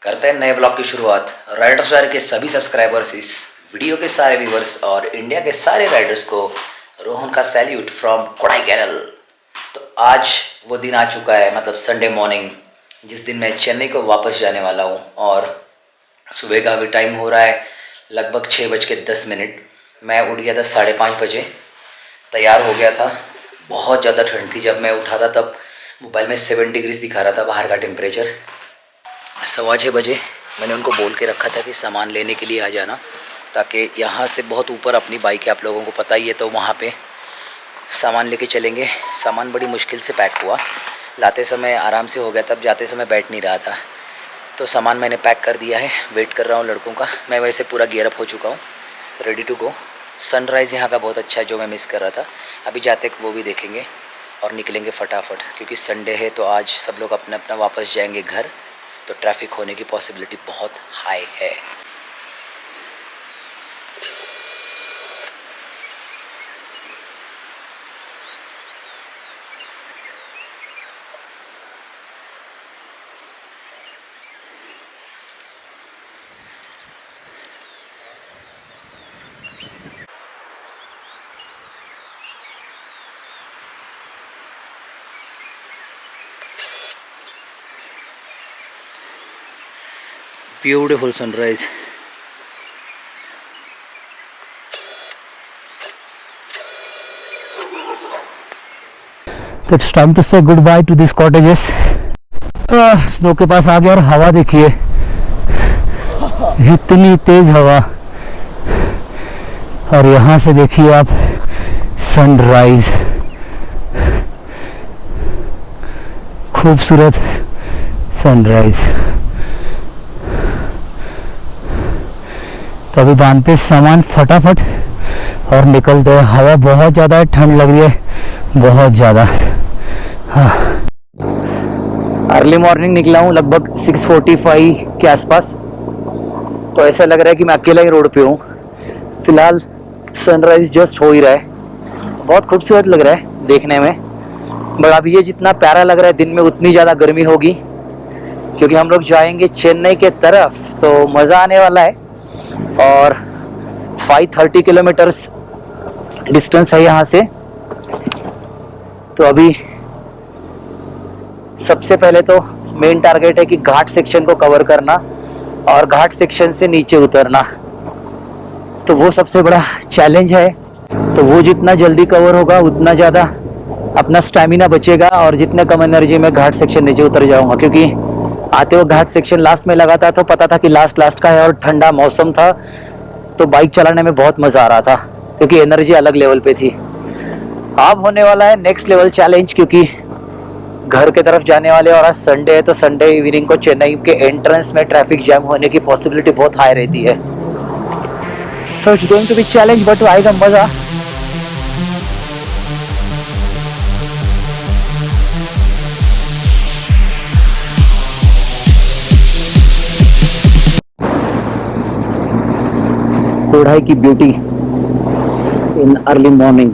करते हैं नए ब्लॉग की शुरुआत। राइडर्स वायर के सभी सब्सक्राइबर्स, इस वीडियो के सारे व्यूवर्स और इंडिया के सारे राइडर्स को रोहन का सैल्यूट फ्रॉम कोडाईकैनल। तो आज वो दिन आ चुका है, मतलब संडे मॉर्निंग, जिस दिन मैं चेन्नई को वापस जाने वाला हूँ। और सुबह का अभी टाइम हो रहा है लगभग 6:10। मैं उठ गया था 5:30 बजे, तैयार हो गया था। बहुत ज़्यादा ठंड थी, जब मैं उठा था तब मोबाइल में 7 डिग्रीज दिखा रहा था बाहर का टेम्परेचर। 6:15 बजे मैंने उनको बोल के रखा था कि सामान लेने के लिए आ जाना, ताकि यहाँ से बहुत ऊपर अपनी बाइक है, आप लोगों को पता ही है, तो वहाँ पे सामान लेके चलेंगे। सामान बड़ी मुश्किल से पैक हुआ, लाते समय आराम से हो गया, तब जाते समय बैठ नहीं रहा था। तो सामान मैंने पैक कर दिया है, वेट कर रहा हूँ लड़कों का। मैं वैसे पूरा गियर अप हो चुका हूँ, रेडी टू गो। सनराइज़ यहाँ का बहुत अच्छा है, जो मैं मिस कर रहा था। अभी जाते वो भी देखेंगे और निकलेंगे फटाफट, क्योंकि संडे है तो आज सब लोग अपना अपना वापस जाएंगे घर, तो ट्रैफिक होने की पॉसिबिलिटी बहुत हाई है। Beautiful sunrise. तो इट्स टाइम टू से good by two this cottages. Snow के पास आ गया और हवा देखिए, इतनी तेज हवा। और यहाँ से देखिए आप सनराइज, खूबसूरत सनराइज। तो अभी बांधते सामान फटाफट और निकलते हैं। हवा बहुत ज़्यादा है, ठंड लग रही है बहुत ज़्यादा। हाँ, अर्ली मॉर्निंग निकला हूँ लगभग 6:45 के आसपास। तो ऐसा लग रहा है कि मैं अकेला ही रोड पे हूँ। फिलहाल सनराइज जस्ट हो ही रहा है, बहुत खूबसूरत लग रहा है देखने में। बट अभी ये जितना प्यारा लग रहा है, दिन में उतनी ज़्यादा गर्मी होगी, क्योंकि हम लोग जाएंगे चेन्नई के तरफ, तो मज़ा आने वाला है। और 530 किलोमीटर्स डिस्टेंस है यहाँ से। तो अभी सबसे पहले तो मेन टारगेट है कि घाट सेक्शन को कवर करना और घाट सेक्शन से नीचे उतरना। तो वो सबसे बड़ा चैलेंज है। तो वो जितना जल्दी कवर होगा उतना ज़्यादा अपना स्टैमिना बचेगा, और जितने कम एनर्जी में घाट सेक्शन नीचे उतर जाऊंगा। क्योंकि आते हुए घाट सेक्शन लास्ट में लगा था, तो पता था कि लास्ट का है और ठंडा मौसम था, तो बाइक चलाने में बहुत मज़ा आ रहा था, क्योंकि एनर्जी अलग लेवल पे थी। अब होने वाला है नेक्स्ट लेवल चैलेंज, क्योंकि घर के तरफ जाने वाले, और आज संडे है, तो संडे इवनिंग को चेन्नई के एंट्रेंस में ट्रैफिक जैम होने की पॉसिबिलिटी बहुत हाई रहती है। तो it's going to be challenge, but आएगा मज़ा। कोडाई की ब्यूटी इन अर्ली मॉर्निंग।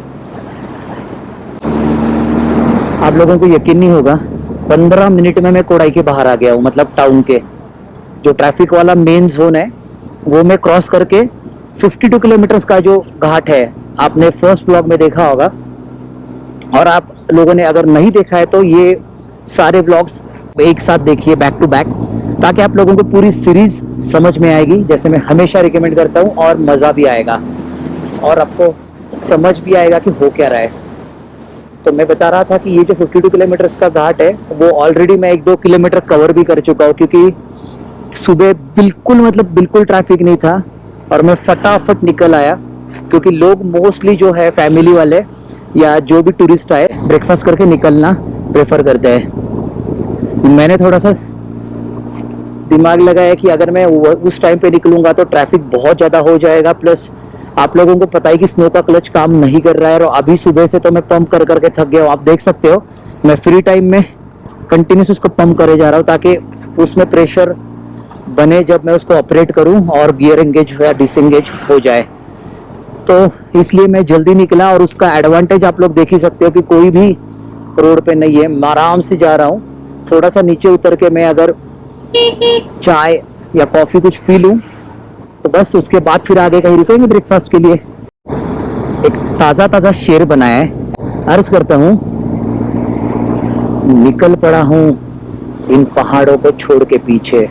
आप लोगों को यकीन नहीं होगा, 15 मिनट में मैं कोडाई के बाहर आ गया हूँ। मतलब टाउन के जो ट्रैफिक वाला मेन जोन है वो मैं क्रॉस करके 52 किलोमीटर्स का जो घाट है, आपने फर्स्ट व्लॉग में देखा होगा। और आप लोगों ने अगर नहीं देखा है तो ये सारे व्लॉग्स एक साथ देखिए बैक टू बैक, ताकि आप लोगों को पूरी सीरीज समझ में आएगी, जैसे मैं हमेशा रिकमेंड करता हूँ। और मज़ा भी आएगा और आपको समझ भी आएगा कि हो क्या रहा है। तो मैं बता रहा था कि ये जो 52 किलोमीटर्स का घाट है, वो ऑलरेडी मैं 1-2 किलोमीटर कवर भी कर चुका हूँ, क्योंकि सुबह बिल्कुल ट्रैफिक नहीं था और मैं फटाफट निकल आया। क्योंकि लोग मोस्टली जो है फैमिली वाले या जो भी टूरिस्ट आए, ब्रेकफास्ट करके निकलना प्रेफर करते हैं। मैंने थोड़ा सा दिमाग लगाया कि अगर मैं उस टाइम पे निकलूंगा तो ट्रैफिक बहुत ज़्यादा हो जाएगा। प्लस आप लोगों को पता है कि स्नो का क्लच काम नहीं कर रहा है, और अभी सुबह से तो मैं पंप कर करके थक गया हूँ। आप देख सकते हो मैं फ्री टाइम में कंटिन्यूस उसको पंप करे जा रहा हूँ, ताकि उसमें प्रेशर बने जब मैं उसको ऑपरेट करूँ और गियर एंगेज या डिसएंगेज हो जाए। तो इसलिए मैं जल्दी निकला, और उसका एडवांटेज आप लोग देख ही सकते हो कि कोई भी रोड पे नहीं है, मैं आराम से जा रहा हूँ। थोड़ा सा नीचे उतर के मैं अगर चाय या कॉफ़ी कुछ पी लूँ, तो बस उसके बाद फिर आगे कहीं रुकेंगे ब्रेकफास्ट के लिए। एक ताज़ा ताज़ा शेर बनाया है। अर्ज करता हूँ, निकल पड़ा हूँ इन पहाड़ों को छोड़ के पीछे,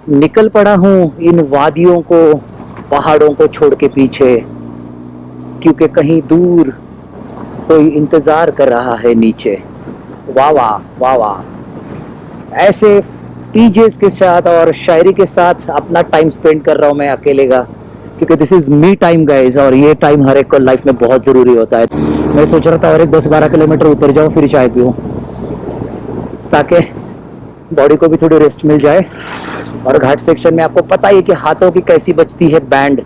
निकल पड़ा हूँ इन वादियों को पहाड़ों को छोड़ के पीछे, क्योंकि कहीं दूर कोई इंतज़ार कर रहा है नीचे। वाह वाह वाह वाह। ऐसे पीजेस के साथ और शायरी के साथ अपना टाइम स्पेंड कर रहा हूँ मैं अकेले का, क्योंकि this is me time guys, और ये टाइम हर एक को लाइफ में बहुत ज़रूरी होता है। मैं सोच रहा था और एक 10-12 किलोमीटर उतर जाऊँ फिर चाय पीऊँ, ताकि बॉडी को भी थोड़ी रेस्ट मिल जाए। और घाट सेक्शन में आपको पता ही कि हाथों की कैसी बचती है बैंड,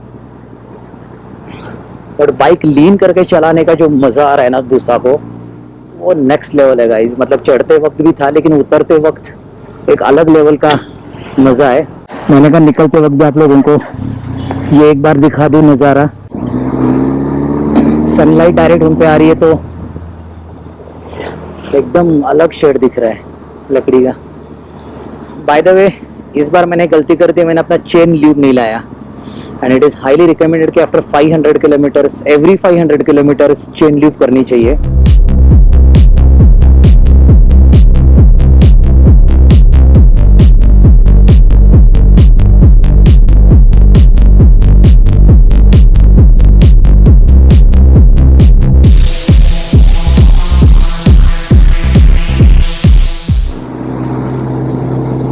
और बाइक लीन करके चलाने का जो मज़ा आ रहा है ना भूसा को, वो नेक्स्ट लेवल है गाइस। मतलब चढ़ते वक्त भी था, लेकिन उतरते वक्त एक अलग लेवल का मज़ा है। मैंने कहा निकलते वक्त भी आप लोगों को ये एक बार दिखा दूँ नज़ारा। सनलाइट डायरेक्ट उन पे आ रही है तो एकदम अलग शेड दिख रहा है लकड़ी का। बाय द वे, इस बार मैंने गलती कर दी, मैंने अपना चेन ल्यूब नहीं लाया। And it is highly recommended कि after 500 kilometres, every 500 kilometres chain lube करनी चाहिए।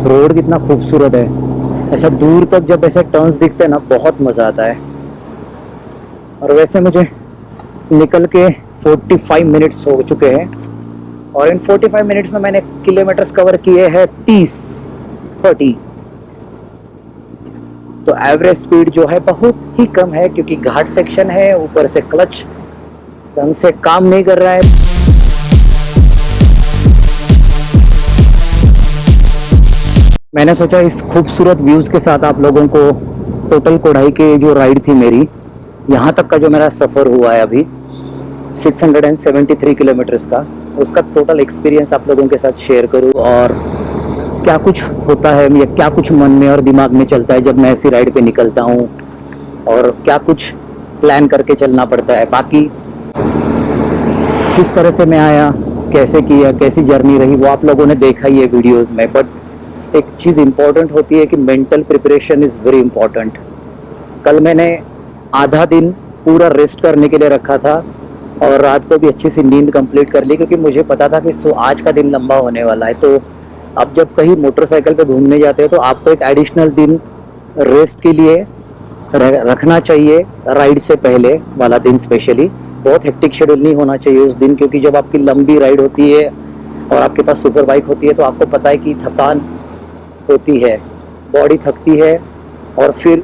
रोड कितना खूबसूरत है, ऐसा दूर तक जब ऐसे टर्न्स दिखते हैं ना, बहुत मज़ा आता है। और वैसे मुझे निकल के 45 मिनट्स हो चुके हैं, और इन 45 मिनट्स में मैंने किलोमीटर्स कवर किए हैं 30। तो एवरेज स्पीड जो है बहुत ही कम है, क्योंकि घाट सेक्शन है, ऊपर से क्लच ढंग से काम नहीं कर रहा है। मैंने सोचा इस खूबसूरत व्यूज़ के साथ आप लोगों को टोटल कोढ़ाई के जो राइड थी मेरी, यहाँ तक का जो मेरा सफ़र हुआ है अभी 673 किलोमीटर्स का, उसका टोटल एक्सपीरियंस आप लोगों के साथ शेयर करूँ, और क्या कुछ होता है या क्या कुछ मन में और दिमाग में चलता है जब मैं ऐसी राइड पे निकलता हूँ, और क्या कुछ प्लान करके चलना पड़ता है। बाकी किस तरह से मैं आया, कैसे किया, कैसी जर्नी रही, वो आप लोगों ने देखा ही है वीडियोज़ में। बट एक चीज़ इम्पॉर्टेंट होती है कि mental preparation is very important. कल मैंने आधा दिन पूरा रेस्ट करने के लिए रखा था, और रात को भी अच्छी सी नींद कंप्लीट कर ली, क्योंकि मुझे पता था कि आज का दिन लंबा होने वाला है। तो अब जब कहीं मोटरसाइकिल पे घूमने जाते हैं तो आपको एक एडिशनल दिन रेस्ट के लिए रखना चाहिए, राइड से पहले वाला दिन स्पेशली। बहुत हेक्टिक शेड्यूल नहीं होना चाहिए उस दिन, क्योंकि जब आपकी लंबी राइड होती है और आपके पास सुपर बाइक होती है तो आपको पता है कि थकान होती है, बॉडी थकती है, और फिर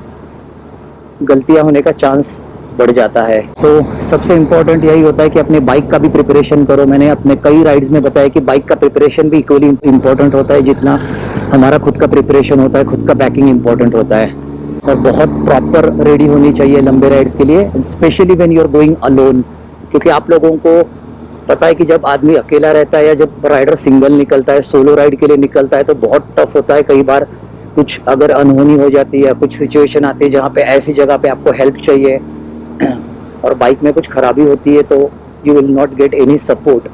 गलतियां होने का चांस बढ़ जाता है। तो सबसे इम्पोर्टेंट यही होता है कि अपने बाइक का भी प्रिपरेशन करो। मैंने अपने कई राइड्स में बताया कि बाइक का प्रिपरेशन भी इक्वली इम्पोर्टेंट होता है जितना हमारा खुद का प्रिपरेशन होता है, खुद का पैकिंग इम्पोर्टेंट होता है। और बहुत प्रॉपर रेडी होनी चाहिए लंबे राइड्स के लिए, specially when you are going alone, क्योंकि आप लोगों को पता है कि जब आदमी अकेला रहता है या जब राइडर सिंगल निकलता है, सोलो राइड के लिए निकलता है, तो बहुत टफ होता है। कई बार कुछ अगर अनहोनी हो जाती है या कुछ सिचुएशन आती है जहाँ पे ऐसी जगह पे आपको हेल्प चाहिए और बाइक में कुछ खराबी होती है, तो you will not get any support.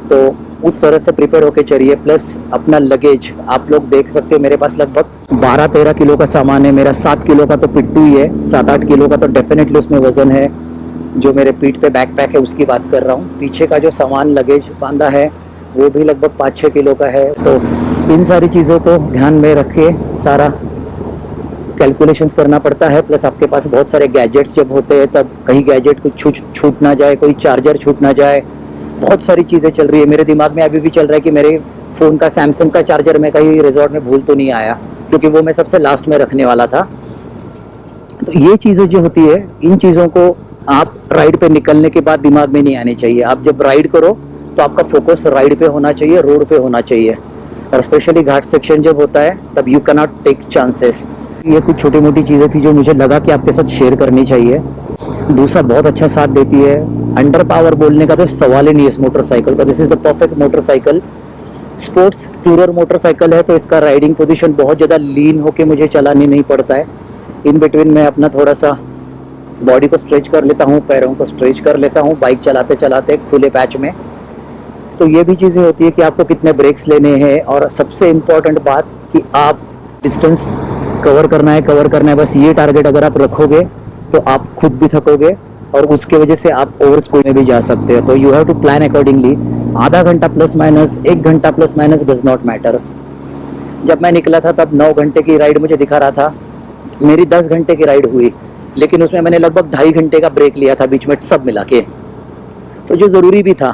तो उस तरह से प्रिपेयर होके चलिए। प्लस अपना लगेज आप लोग देख सकते हो, मेरे पास लगभग 12-13 किलो का सामान है। मेरा 7 किलो का तो पिट्टू ही है, 7-8 किलो का तो डेफिनेटली उसमें वज़न है। जो मेरे पीठ पे बैकपैक है उसकी बात कर रहा हूँ। पीछे का जो सामान लगेज बांधा है वो भी लगभग 5-6 किलो का है। तो इन सारी चीज़ों को ध्यान में रख के सारा कैलकुलेशंस करना पड़ता है। प्लस आपके पास बहुत सारे गैजेट्स जब होते हैं तब कहीं गैजेट कुछ छूट ना जाए, कोई चार्जर छूट ना जाए, बहुत सारी चीज़ें चल रही है। मेरे दिमाग में अभी भी चल रहा है कि मेरे फ़ोन का सैमसंग का चार्जर मैं कहीं रिजॉर्ट में भूल तो नहीं आया, क्योंकि वो मैं सबसे लास्ट में रखने वाला था। तो ये चीज़ें जो होती है, इन चीज़ों को आप राइड पे निकलने के बाद दिमाग में नहीं आनी चाहिए। आप जब राइड करो तो आपका फोकस राइड पे होना चाहिए, रोड पे होना चाहिए। और स्पेशली घाट सेक्शन जब होता है तब you can not take chances. ये कुछ छोटी मोटी चीज़ें थी जो मुझे लगा कि आपके साथ शेयर करनी चाहिए। दूसरा बहुत अच्छा साथ देती है। अंडर पावर बोलने का तो सवाल ही नहीं है इस मोटरसाइकिल का। This is the perfect motorcycle sports tourer motorcycle है, तो इसका राइडिंग पोजीशन बहुत ज़्यादा लीन होके मुझे चलानी नहीं पड़ता है। इन बिटवीन मैं अपना थोड़ा सा बॉडी को स्ट्रेच कर लेता हूँ, पैरों को स्ट्रेच कर लेता हूँ बाइक चलाते चलाते खुले पैच में। तो ये भी चीज़ें होती है कि आपको कितने ब्रेक्स लेने हैं, और सबसे इम्पॉर्टेंट बात कि आप डिस्टेंस कवर करना है, बस ये टारगेट अगर आप रखोगे तो आप खुद भी थकोगे और उसके वजह से आप ओवर स्पीड में भी जा सकते हो। तो you have to plan accordingly. आधा घंटा प्लस माइनस, 1 घंटा plus minus does not matter. जब मैं निकला था तब 9 घंटे की राइड मुझे दिखा रहा था, मेरी 10 घंटे की राइड हुई, लेकिन उसमें मैंने लगभग 2.5 घंटे का ब्रेक लिया था बीच में सब मिला के, तो जो ज़रूरी भी था।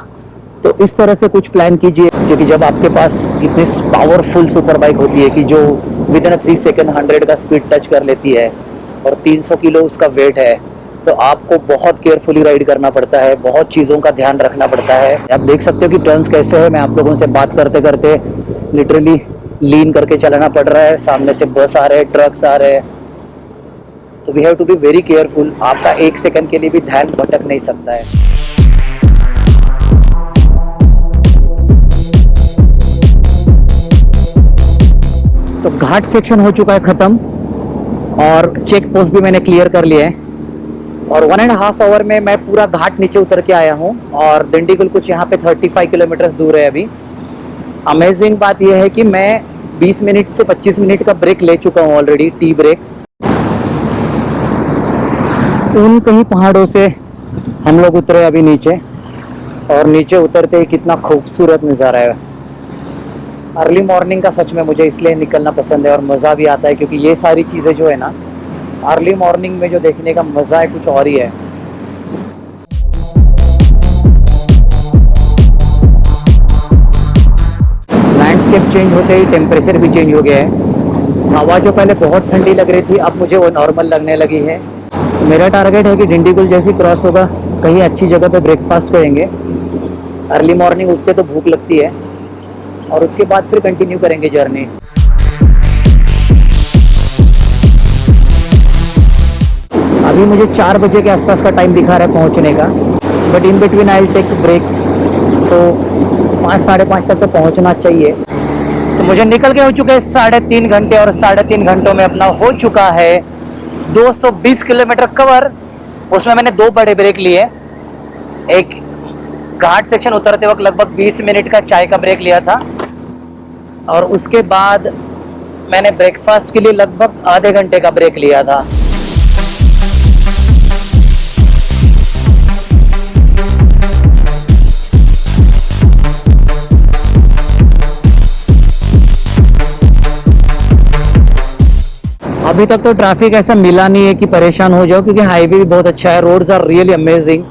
तो इस तरह से कुछ प्लान कीजिए, क्योंकि जब आपके पास इतनी पावरफुल सुपर बाइक होती है कि जो विद इन 3 सेकेंड 100 का स्पीड टच कर लेती है और 300 किलो उसका वेट है, तो आपको बहुत केयरफुली राइड करना पड़ता है, बहुत चीज़ों का ध्यान रखना पड़ता है। आप देख सकते हो कि टर्न्स कैसे है, मैं आप लोगों से बात करते करते लिटरली लीन करके चलाना पड़ रहा है, सामने से बस आ रहे हैं, ट्रक्स आ रहे हैं, तो we have to be very careful. आपका 1 सेकंड के लिए भी ध्यान भटक नहीं सकता है। तो घाट सेक्शन हो चुका है ख़त्म और चेक पोस्ट भी मैंने क्लियर कर लिया है, और 1.5 आवर में मैं पूरा घाट नीचे उतर के आया हूँ, और दिंडीगुल कुछ यहाँ पे 35 किलोमीटर दूर है अभी। अमेजिंग बात यह है कि मैं 20 मिनट से 25 मिनट का ब्रेक ले चुका हूँ ऑलरेडी, टी ब्रेक। उन कहीं पहाड़ों से हम लोग उतरे अभी नीचे, और नीचे उतरते ही कितना खूबसूरत नज़ारा है। अर्ली मॉर्निंग का सच में मुझे इसलिए निकलना पसंद है और मज़ा भी आता है, क्योंकि ये सारी चीज़ें जो है ना अर्ली मॉर्निंग में जो देखने का मज़ा है कुछ और ही है। लैंडस्केप चेंज होते ही टेम्परेचर भी चेंज हो गया है। हवा जो पहले बहुत ठंडी लग रही थी अब मुझे वो नॉर्मल लगने लगी है। तो मेरा टारगेट है कि डिंडीगुल जैसी क्रॉस होगा कहीं अच्छी जगह पे ब्रेकफास्ट करेंगे। अर्ली मॉर्निंग उठते तो भूख लगती है, और उसके बाद फिर कंटिन्यू करेंगे जर्नी। अभी मुझे 4 बजे के आसपास का टाइम दिखा रहा है पहुंचने का, but in between I will take break, तो 5 साढ़े 5 तक तो पहुंचना चाहिए। तो मुझे निकल के हो चुके हैं 3.5 घंटे, और 3.5 घंटों में अपना हो चुका है 220 किलोमीटर कवर। उसमें मैंने 2 बड़े ब्रेक लिए, एक घाट सेक्शन उतरते वक्त लगभग 20 मिनट का चाय का ब्रेक लिया था, और उसके बाद मैंने ब्रेकफास्ट के लिए लगभग आधे घंटे का ब्रेक लिया था। अभी तक तो ट्रैफिक ऐसा मिला नहीं है कि परेशान हो जाओ, क्योंकि हाईवे भी बहुत अच्छा है, रोड्स आर रियली अमेजिंग।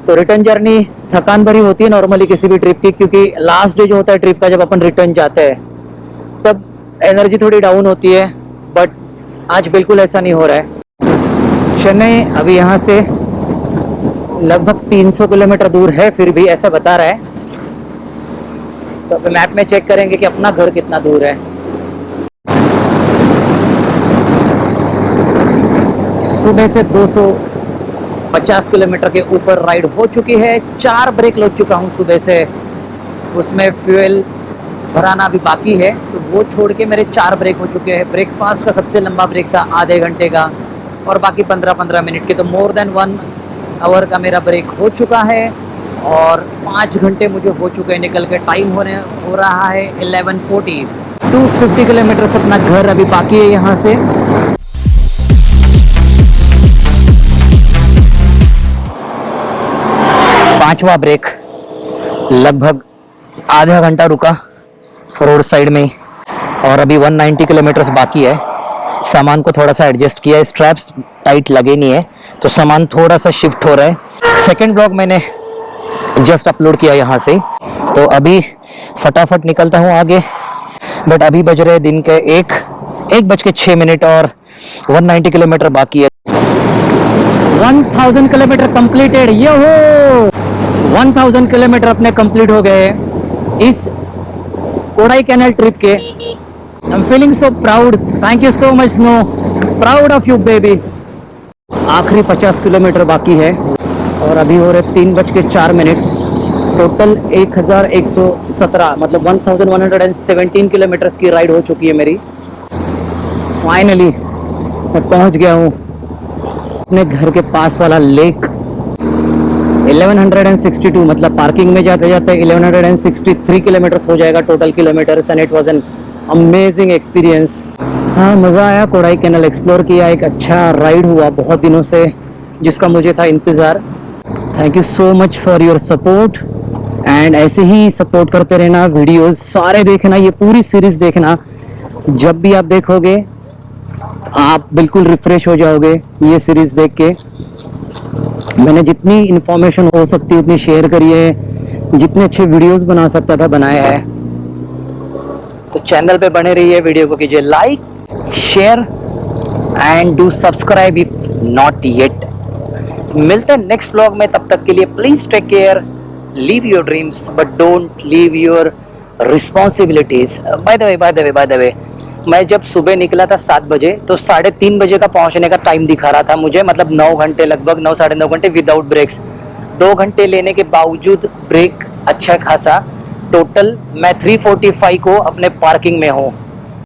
तो रिटर्न जर्नी थकान भरी होती है नॉर्मली किसी भी ट्रिप की, क्योंकि लास्ट डे जो होता है ट्रिप का, जब अपन रिटर्न जाते हैं तब एनर्जी थोड़ी डाउन होती है, बट आज बिल्कुल ऐसा नहीं हो रहा है। चेन्नई अभी यहाँ से लगभग 300 किलोमीटर दूर है, फिर भी ऐसा बता रहा है। तो अभी मैप में चेक करेंगे कि अपना घर कितना दूर है। सुबह से 250 किलोमीटर के ऊपर राइड हो चुकी है। 4 ब्रेक ले चुका हूँ सुबह से, उसमें फ्यूल भराना भी बाकी है, तो वो छोड़ के मेरे 4 ब्रेक हो चुके हैं। ब्रेकफास्ट का सबसे लंबा ब्रेक था आधे घंटे का, और बाकी 15-15 मिनट के, तो मोर देन 1 आवर का मेरा ब्रेक हो चुका है, और 5 घंटे मुझे हो चुके हैं निकल के। टाइम हो रहा है 11:40। 250 किलोमीटर से अपना घर अभी बाकी है यहाँ से। पांचवा ब्रेक, लगभग आधा घंटा रुका रोड साइड में, और अभी 190 किलोमीटर्स बाकी है। सामान को थोड़ा सा एडजस्ट किया है, स्ट्रैप्स टाइट लगे नहीं है, तो सामान थोड़ा सा शिफ्ट हो रहा है। सेकंड ब्लॉग मैंने जस्ट अपलोड किया यहाँ से, तो अभी फटाफट निकलता हूँ आगे। बट अभी बज रहे दिन के 1:06 और 190 किलोमीटर बाकी है। 1000 किलोमीटर कंप्लीटेड, ये हो 1000 किलोमीटर अपने कंप्लीट हो गए इस कोडाई कैनल ट्रिप के। I am feeling so proud, thank you so much snow, proud of you baby. आखिरी 50 किलोमीटर बाकी है, और अभी हो रहे 3:04। टोटल 1117 मतलब 1117 किलोमीटर्स की राइड हो चुकी है मेरी। फाइनली मैं पहुंच गया हूँ अपने घर के पास वाला लेक। 1162 मतलब पार्किंग में जाते जाते 1163 किलोमीटर्स हो जाएगा total kilometres, and it was an amazing experience. हाँ, मज़ा आया। कोडाई कैनल एक्सप्लोर किया, एक अच्छा राइड हुआ बहुत दिनों से जिसका मुझे था इंतज़ार। Thank you so much for your support, and ऐसे ही सपोर्ट करते रहना। वीडियोस सारे देखना, ये पूरी सीरीज़ देखना। जब भी आप देखोगे आप बिल्कुल रिफ्रेश हो जाओगे ये सीरीज़ देख के। मैंने जितनी इन्फॉर्मेशन हो सकती उतनी शेयर करी है, जितने अच्छे वीडियोस बना सकता था बनाया है। तो चैनल पे बने रहिए, वीडियो को कीजिए like, share and do subscribe if not yet. मिलते हैं नेक्स्ट व्लॉग में, तब तक के लिए please take care, leave your dreams but don't leave your responsibilities. By the way मैं जब सुबह निकला था 7 बजे तो 3:30 बजे का पहुंचने का टाइम दिखा रहा था मुझे, मतलब 9 घंटे, लगभग 9 साढ़े 9 घंटे विदाउट ब्रेक्स। 2 घंटे लेने के बावजूद ब्रेक अच्छा खासा, टोटल मैं 3:45 को अपने पार्किंग में हूँ।